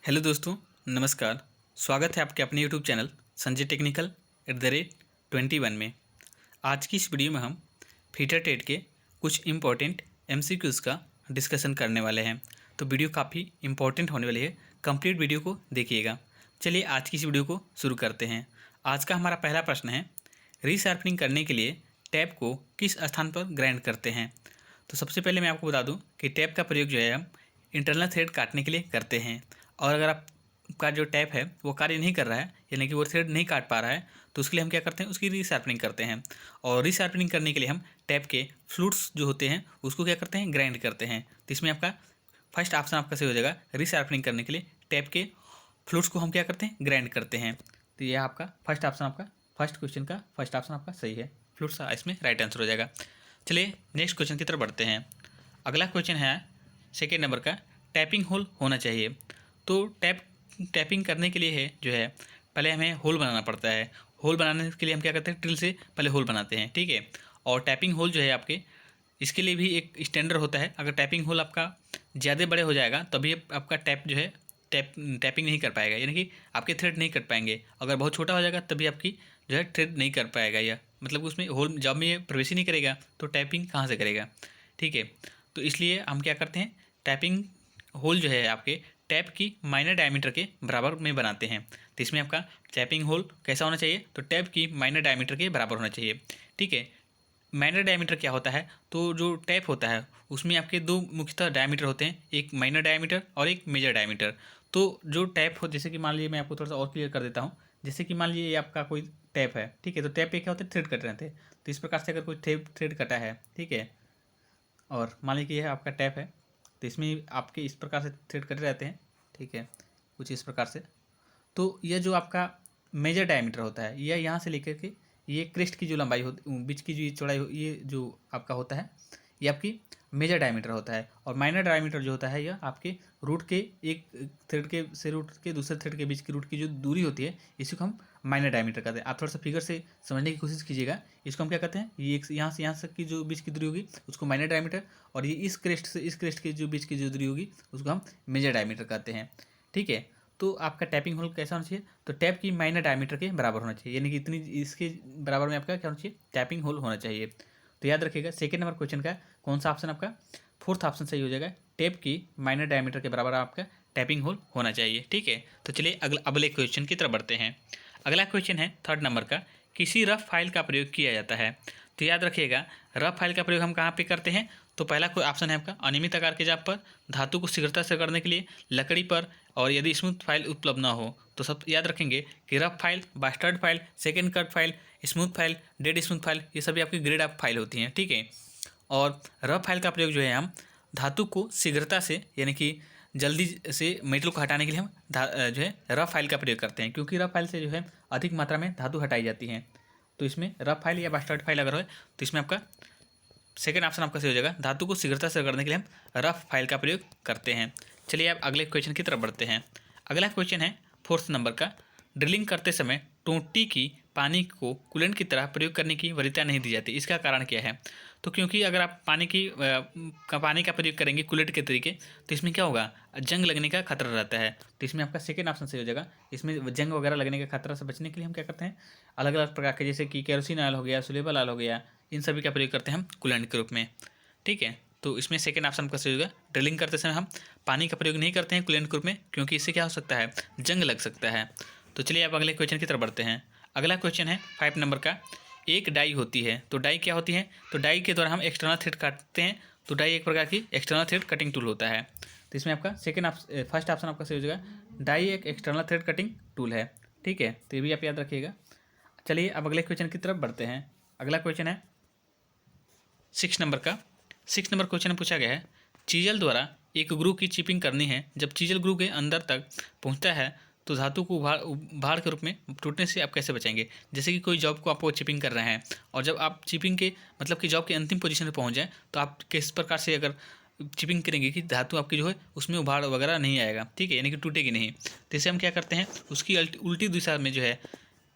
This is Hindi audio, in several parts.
हेलो दोस्तों, नमस्कार। स्वागत है आपके अपने यूट्यूब चैनल संजय टेक्निकल @21 में। आज की इस वीडियो में हम फीटर टेट के कुछ इम्पोर्टेंट एमसीक्यूज़ का डिस्कशन करने वाले हैं। तो वीडियो काफ़ी इम्पोर्टेंट होने वाली है, कंप्लीट वीडियो को देखिएगा। चलिए आज की इस वीडियो को शुरू करते हैं। आज का हमारा पहला प्रश्न है, रीशार्पनिंग करने के लिए टैप को किस स्थान पर ग्राइंड करते हैं। तो सबसे पहले मैं आपको बता दूं कि टैप का प्रयोग जो है हम इंटरनल थ्रेड काटने के लिए करते हैं। और अगर आपका जो टैप है वो कार्य नहीं कर रहा है, यानी कि वो थ्रेड नहीं काट पा रहा है, तो उसके लिए हम क्या करते हैं, उसकी रीशार्पनिंग करते हैं। और रीशार्पनिंग करने के लिए हम टैप के फ्लूट्स जो होते हैं उसको क्या करते हैं, ग्राइंड करते हैं। तो इसमें आपका फर्स्ट ऑप्शन आपका सही हो जाएगा। रीशार्पनिंग करने के लिए टैप के फ्लूट्स को हम क्या करते हैं, ग्राइंड करते हैं। तो यह आपका फर्स्ट ऑप्शन, आपका फर्स्ट क्वेश्चन का फर्स्ट ऑप्शन आपका सही है। फ्लूट्स इसमें राइट आंसर हो जाएगा। चलिए नेक्स्ट क्वेश्चन की तरफ बढ़ते हैं। अगला क्वेश्चन है सेकेंड नंबर का, टैपिंग होल होना चाहिए। तो टैपिंग करने के लिए है जो है पहले हमें होल बनाना पड़ता है। होल बनाने के लिए हम क्या करते हैं, ड्रिल से पहले होल बनाते हैं, ठीक है। और टैपिंग होल जो है आपके, इसके लिए भी एक स्टैंडर्ड होता है। अगर टैपिंग होल आपका ज़्यादा बड़े हो जाएगा तभी आपका टैप जो है टैपिंग नहीं कर पाएगा, यानी कि आपके थ्रेड नहीं कट पाएंगे। अगर बहुत छोटा हो जाएगा तभी आपकी जो है थ्रेड नहीं कर पाएगा, या मतलब उसमें होल जब में ये प्रवेश ही नहीं करेगा तो टैपिंग कहाँ से करेगा, ठीक है। तो इसलिए हम क्या करते हैं, टैपिंग होल जो है आपके टैप की माइनर डायमीटर के बराबर में बनाते हैं। तो इसमें आपका टैपिंग होल कैसा होना चाहिए, तो टैप की माइनर डायमीटर के बराबर होना चाहिए, ठीक है। माइनर डायमीटर क्या होता है, तो जो टैप होता है उसमें आपके दो मुख्यतः डायमीटर होते हैं, एक माइनर डायमीटर और एक मेजर डायमीटर। तो जो टैप हो, जैसे कि मान लीजिए मैं आपको थोड़ा सा और क्लियर कर देता हूँ। जैसे कि मान लीजिए ये आपका कोई टैप है, ठीक है। तो टैप पे क्या होता है, थ्रेड कट रहे थे। तो इस प्रकार से अगर कोई थ्रेड कटा है, ठीक है, और मान लीजिए यह आपका टैप है, तो इसमें आपके इस प्रकार से थ्रेड कटे रहते हैं, ठीक है, कुछ इस प्रकार से। तो यह जो आपका मेजर डायमीटर होता है, यह यहाँ से लेकर के ये क्रेस्ट की जो लंबाई होती, बीच की जो चौड़ाई ये जो आपका होता है, ये आपकी मेजर डायमीटर होता है। और माइनर डायमीटर जो होता है यह आपके रूट के एक थ्रेड के से रूट के दूसरे थ्रेड के बीच की रूट की जो दूरी होती है, इसी को हम माइनर डायमीटर कहते हैं। आप थोड़ा सा फिगर से समझने की कोशिश कीजिएगा। इसको हम क्या कहते हैं, ये एक यहाँ से की जो बीच की दूरी होगी उसको माइनर डायमीटर, और ये इस क्रेस्ट से इस क्रेस्ट की जो बीच की जो दूरी होगी उसको हम मेजर डायमीटर कहते हैं, ठीक है। तो आपका टैपिंग होल कैसा होना चाहिए, तो टैप की माइनर डायमीटर के बराबर होना चाहिए, यानी कि इतनी इसके बराबर में आपका क्या होना चाहिए, टैपिंग होल होना चाहिए। तो याद रखिएगा सेकेंड नंबर क्वेश्चन का कौन सा ऑप्शन आपका, फोर्थ ऑप्शन सही हो जाएगा। टैप की माइनर डायमीटर के बराबर आपका टैपिंग होल होना चाहिए, ठीक है। तो चलिए अगले क्वेश्चन की तरफ बढ़ते हैं। अगला क्वेश्चन है थर्ड नंबर का, किसी रफ फाइल का प्रयोग किया जाता है। तो याद रखिएगा रफ फाइल का प्रयोग हम कहाँ पे करते हैं, तो पहला कोई ऑप्शन है आपका अनियमित आकार के जाप पर, धातु को शीघ्रता से करने के लिए, लकड़ी पर, और यदि स्मूथ फाइल उपलब्ध ना हो तो सब याद रखेंगे कि rough file, bastard file, second cut file, smooth file, dead smooth file, ये सभी आपकी ग्रेड ऑफ फाइल होती हैं, ठीक है। और रफ फाइल का प्रयोग जो है हम धातु को शीघ्रता से, यानी कि जल्दी से मेटल को हटाने के लिए हम जो है रफ फाइल का प्रयोग करते हैं, क्योंकि रफ फाइल से जो है अधिक मात्रा में धातु हटाई जाती हैं। तो इसमें रफ फाइल या बास्टर्ड फाइल अगर हो तो इसमें आपका सेकेंड ऑप्शन आपका सही हो जाएगा। धातु को शीघ्रता से करने के लिए हम रफ फाइल का प्रयोग करते हैं। चलिए आप अगले क्वेश्चन की तरफ बढ़ते हैं। अगला क्वेश्चन है फोर्थ नंबर का, ड्रिलिंग करते समय टोंटी की पानी को कूलेंट की तरह प्रयोग करने की वरीयता नहीं दी जाती, इसका कारण क्या है। तो क्योंकि अगर आप पानी का प्रयोग करेंगे कूलेंट के तरीके, तो इसमें क्या होगा, जंग लगने का खतरा रहता है। तो इसमें आपका सेकेंड ऑप्शन सही हो जाएगा। इसमें जंग वगैरह लगने का खतरा से बचने के लिए हम क्या करते हैं, अलग अलग प्रकार के, जैसे कि केरोसिन ऑयल हो गया, सुलेबल ऑयल हो गया, इन सभी का प्रयोग करते हैं हम कूलेंट के रूप में, ठीक है। तो इसमें सेकेंड ऑप्शन का सही होगा। ड्रिलिंग करते समय हम पानी का प्रयोग नहीं करते हैं कूलेंट के रूप में, क्योंकि इससे क्या हो सकता है, जंग लग सकता है। तो चलिए आप अगले क्वेश्चन की तरफ बढ़ते हैं। अगला क्वेश्चन है 5 नंबर का, एक डाई होती है। तो डाई क्या होती है, तो डाई के द्वारा हम एक्सटर्नल थ्रेड काटते हैं। तो डाई एक प्रकार की एक्सटर्नल थ्रेड कटिंग टूल होता है। तो इसमें आपका फर्स्ट ऑप्शन आपका सही हो जाएगा। डाई एक एक्सटर्नल थ्रेड कटिंग टूल है, ठीक है। तो ये भी आप याद रखिएगा। चलिए अब अगले क्वेश्चन की तरफ बढ़ते हैं। अगला क्वेश्चन है 6 नंबर का। 6 नंबर क्वेश्चन में पूछा गया है, चीजल द्वारा एक ग्रू की चिपिंग करनी है। जब चीजल ग्रू के अंदर तक पहुंचता है तो धातु को उभाड़ के रूप में टूटने से आप कैसे बचाएंगे। जैसे कि कोई जॉब को आप चिपिंग कर रहे हैं, और जब आप चिपिंग के मतलब कि जॉब के अंतिम पोजीशन पर पहुंच जाए तो आप किस प्रकार से अगर चिपिंग करेंगे कि धातु आपकी जो है उसमें उभाड़ वगैरह नहीं आएगा, ठीक है, यानी कि टूटेगी नहीं। तो इसे हम क्या करते हैं, उसकी उल्टी दिशा में जो है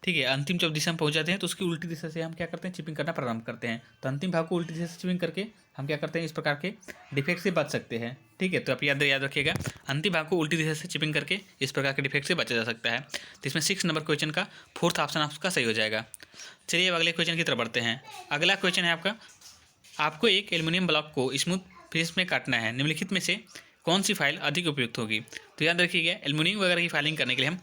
ठीक है, अंतिम जब दिशा में पहुंच जाते हैं तो उसकी उल्टी दिशा से हम क्या करते हैं, चिपिंग करना प्रारंभ करते हैं। तो अंतिम भाग को उल्टी दिशा से चिपिंग करके हम क्या करते हैं, इस प्रकार के डिफेक्ट से बच सकते हैं। ठीक है, तो आप याद रखिएगा, अंतिम भाग को उल्टी दिशा से चिपिंग करके इस प्रकार के डिफेक्ट से बचा जा सकता है। तो इसमें 6 नंबर क्वेश्चन का 4th ऑप्शन आपका सही हो जाएगा। चलिए अब अगले क्वेश्चन की तरफ बढ़ते हैं। अगला क्वेश्चन है आपको एक एल्युमिनियम ब्लॉक को स्मूथ फिनिश में काटना है, निम्नलिखित में से कौन सी फाइल अधिक उपयुक्त होगी। तो याद रखिएगा, एल्युमिनियम वगैरह की फाइलिंग करने के लिए हम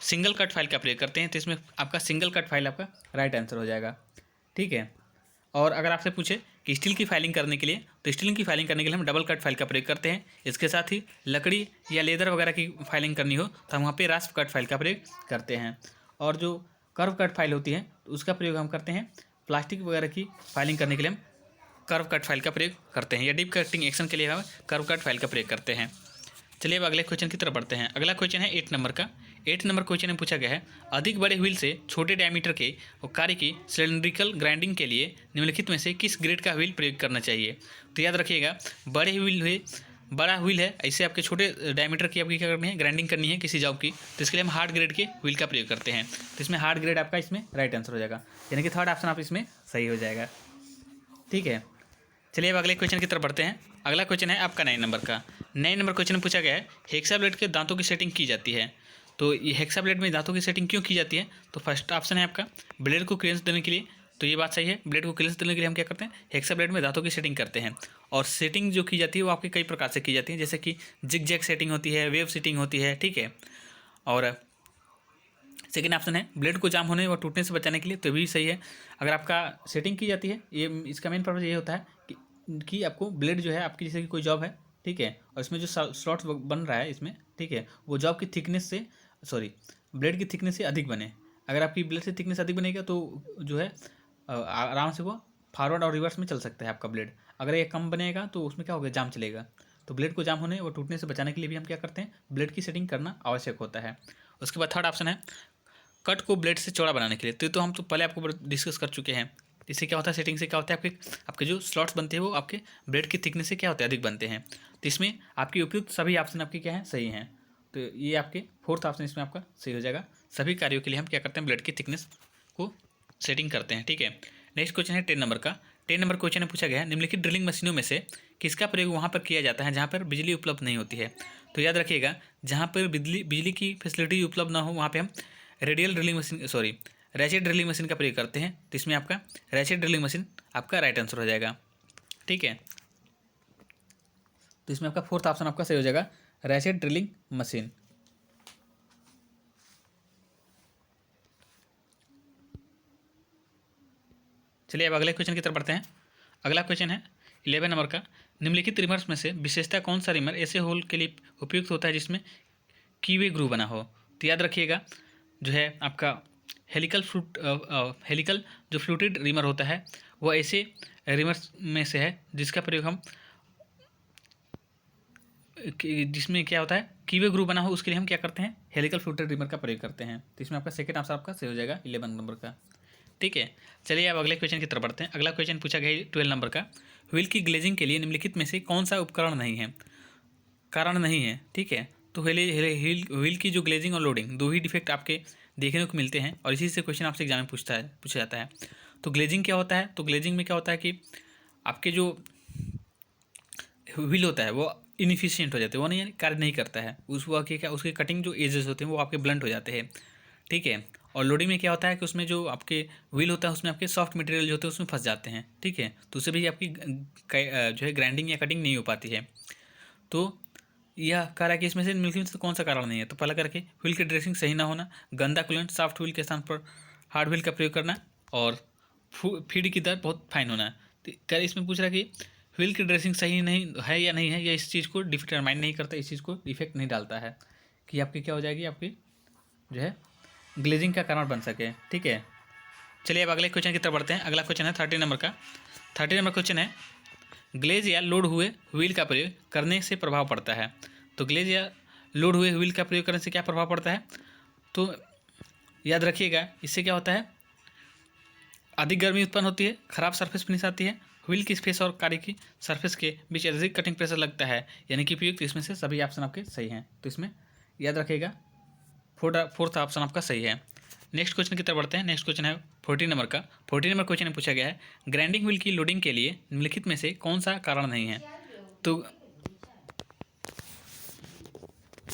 सिंगल कट फाइल का प्रयोग करते हैं। तो इसमें आपका सिंगल कट फाइल आपका राइट आंसर हो जाएगा। ठीक है, और अगर आपसे पूछे कि स्टील की फाइलिंग करने के लिए, तो स्टील की फाइलिंग करने के लिए हम डबल कट फाइल का प्रयोग करते हैं। इसके साथ ही लकड़ी या लेदर वगैरह की फाइलिंग करनी हो तो हम वहाँ पे रास्प कट फाइल का प्रयोग करते हैं। और जो कर्व कट फाइल होती है तो उसका प्रयोग हम करते हैं प्लास्टिक वगैरह की फाइलिंग करने के लिए हम कर्व कट फाइल का प्रयोग करते हैं, या डीप कटिंग एक्शन के लिए हम कर्व कट फाइल का प्रयोग करते हैं। चलिए अब अगले क्वेश्चन की तरफ बढ़ते हैं। अगला क्वेश्चन है 8 नंबर का। 8 नंबर क्वेश्चन में पूछा गया है, अधिक बड़े व्हील से छोटे डायमीटर के कार्य की सिलेंड्रिकल ग्राइंडिंग के लिए निम्नलिखित में से किस ग्रेड का व्हील प्रयोग करना चाहिए। तो याद रखिएगा, बड़ा व्हील है, ऐसे आपके छोटे डायमीटर की आपकी क्या करनी है, ग्राइंडिंग करनी है किसी जॉब की, तो इसके लिए हम हार्ड ग्रेड के व्हील का प्रयोग करते हैं। तो इसमें हार्ड ग्रेड आपका इसमें राइट आंसर हो जाएगा, यानी कि 3rd ऑप्शन आप इसमें सही हो जाएगा। ठीक है, चलिए अब अगले क्वेश्चन की तरफ बढ़ते हैं। अगला क्वेश्चन है आपका 9 नंबर का। 9 नंबर क्वेश्चन में पूछा गया है, हेक्सा ब्लेड के दांतों की सेटिंग की जाती है। तो ये हेक्सा ब्लेड में दांतों की सेटिंग क्यों की जाती है। तो फर्स्ट ऑप्शन है आपका ब्लेड को क्लियरेंस देने के लिए। तो ये बात सही है, ब्लेड को क्लियरेंस देने के लिए हम क्या करते हैं, हेक्सा ब्लेड में दांतों की सेटिंग करते हैं। और सेटिंग जो की जाती है वो आपके कई प्रकार से की जाती है, जैसे कि जिग जैग सेटिंग होती है, वेव सेटिंग होती है। ठीक है, और सेकेंड ऑप्शन है ब्लेड को जाम होने व टूटने से बचाने के लिए, तो भी सही है। अगर आपका सेटिंग की जाती है, ये इसका मेन पर्पज ये होता है कि आपको ब्लेड जो है आपकी, जैसे कि कोई जॉब है, ठीक है, और इसमें जो स्लॉट बन रहा है इसमें, ठीक है, वो जॉब की थिकनेस से, ब्लेड की थिकनेस से अधिक बने। अगर आपकी ब्लेड से थिकनेस अधिक बनेगा तो जो है आराम से वो फॉरवर्ड और रिवर्स में चल सकता है आपका ब्लेड। अगर ये कम बनेगा तो उसमें क्या होगा, जाम चलेगा। तो ब्लेड को जाम होने व टूटने से बचाने के लिए भी हम क्या करते हैं, ब्लेड की सेटिंग करना आवश्यक होता है। उसके बाद 3rd ऑप्शन है कट को ब्लेड से चौड़ा बनाने के लिए। तो हम तो पहले आपको डिस्कस कर चुके हैं। इससे क्या होता है, सेटिंग से क्या होता है, आपके जो स्लॉट्स बनते हैं वो आपके ब्लेड की थिकनेस से क्या होते हैं, अधिक बनते हैं। तो इसमें आपके उपयुक्त सभी ऑप्शन आपके क्या हैं, सही हैं। तो ये आपके 4th ऑप्शन इसमें आपका सही हो जाएगा। सभी कार्यों के लिए हम क्या करते हैं, ब्लेड की थिकनेस को सेटिंग करते हैं। ठीक है, नेक्स्ट क्वेश्चन है 10 नंबर का। 10 नंबर क्वेश्चन में पूछा गया है, निम्नलिखित ड्रिलिंग मशीनों में से किसका प्रयोग वहाँ पर किया जाता है जहाँ पर बिजली उपलब्ध नहीं होती है। तो याद रखिएगा, जहाँ पर बिजली की फैसिलिटी उपलब्ध ना हो वहाँ पर हम radial drilling machine ratchet drilling machine का प्रयोग करते हैं। तो इसमें आपका रैचेट ड्रिलिंग मशीन आपका राइट आंसर हो जाएगा। ठीक है, तो इसमें आपका 4th ऑप्शन आपका सही हो जाएगा, रैचेट ड्रिलिंग मशीन। चलिए अब अगले क्वेश्चन की तरफ बढ़ते हैं। अगला क्वेश्चन है 11 नंबर का। निम्नलिखित रिमर्स में से विशेषता कौन सा रिमर ऐसे होल के लिए उपयुक्त होता है जिसमें कीवे ग्रूव बना हो। तो याद रखिएगा, जो है आपका हेलिकल जो फ्लूटेड रिमर होता है वो ऐसे रिमर्स में से है जिसका प्रयोग हम जिसमें क्या होता है, कीवे ग्रूव बना हो, उसके लिए हम क्या करते हैं, हेलिकल फ्लूटेड रिमर का प्रयोग करते हैं। तो इसमें आपका सेकंड आंसर आपका सही हो जाएगा 11 नंबर का। ठीक है, चलिए अब अगले क्वेश्चन की तरफ बढ़ते हैं। अगला क्वेश्चन पूछा गया 12 नंबर का। व्हील की ग्लेजिंग के लिए निम्नलिखित में से कौन सा उपकरण नहीं है, कारण नहीं है। ठीक है, तो व्हील की जो ग्लेजिंग और लोडिंग दो ही डिफेक्ट आपके देखने को मिलते हैं, और इसी से क्वेश्चन आपसे एग्जाम में पूछा जाता है। तो ग्लेजिंग क्या होता है, तो ग्लेजिंग में क्या होता है कि आपके जो व्हील होता है वो इनफिशियंट हो जाते हैं, वो नहीं कार्य नहीं करता है, उसके कटिंग जो एजेस होते हैं वो आपके ब्लंट हो जाते हैं। ठीक है, और लोडिंग में क्या होता है कि उसमें जो आपके व्हील होता है उसमें आपके सॉफ्ट मटेरियल जो होते हैं उसमें फंस जाते हैं। ठीक है, तो उससे भी आपकी जो है ग्राइंडिंग या कटिंग नहीं हो पाती है। तो यह कह रहा है कि इसमें से निम्नलिखित में से कौन सा कारण नहीं है। तो पहला करके व्हील की ड्रेसिंग सही ना होना, गंदा कूलेंट सॉफ्ट व्हील के स्थान पर हार्ड व्हील का प्रयोग करना, और फीड की दर बहुत फाइन होना। तो क्या इसमें पूछ रहा है कि व्हील की ड्रेसिंग सही नहीं है या नहीं है, या इस चीज़ को डिटरमाइन नहीं करता, इस चीज़ को इफेक्ट नहीं डालता है कि आपकी क्या हो जाएगी, आपकी जो है ग्लेजिंग का कारण बन सके। ठीक है, चलिए अब अगले क्वेश्चन की तरफ बढ़ते हैं। अगला क्वेश्चन है 30 नंबर का। 30 नंबर क्वेश्चन है, ग्लेज या लोड हुए व्हील का प्रयोग करने से प्रभाव पड़ता है। तो ग्लेज या लोड हुए व्हील का प्रयोग करने से क्या प्रभाव पड़ता है। तो याद रखिएगा, इससे क्या होता है, अधिक गर्मी उत्पन्न होती है, खराब सरफेस फिनिश आती है, व्हील की स्पेस और कार्य की सरफेस के बीच अधिक कटिंग प्रेशर लगता है, यानी कि उपयुक्त इसमें से सभी ऑप्शन आपके सही हैं। तो इसमें याद रखिएगा 4th ऑप्शन आपका सही है। नेक्स्ट क्वेश्चन की तरफ बढ़ते हैं। नेक्स्ट क्वेश्चन है 40 नंबर का। 40 नंबर क्वेश्चन में पूछा गया है ग्राइंडिंग व्हील की लोडिंग के लिए निम्नलिखित में से कौन सा कारण नहीं है। तो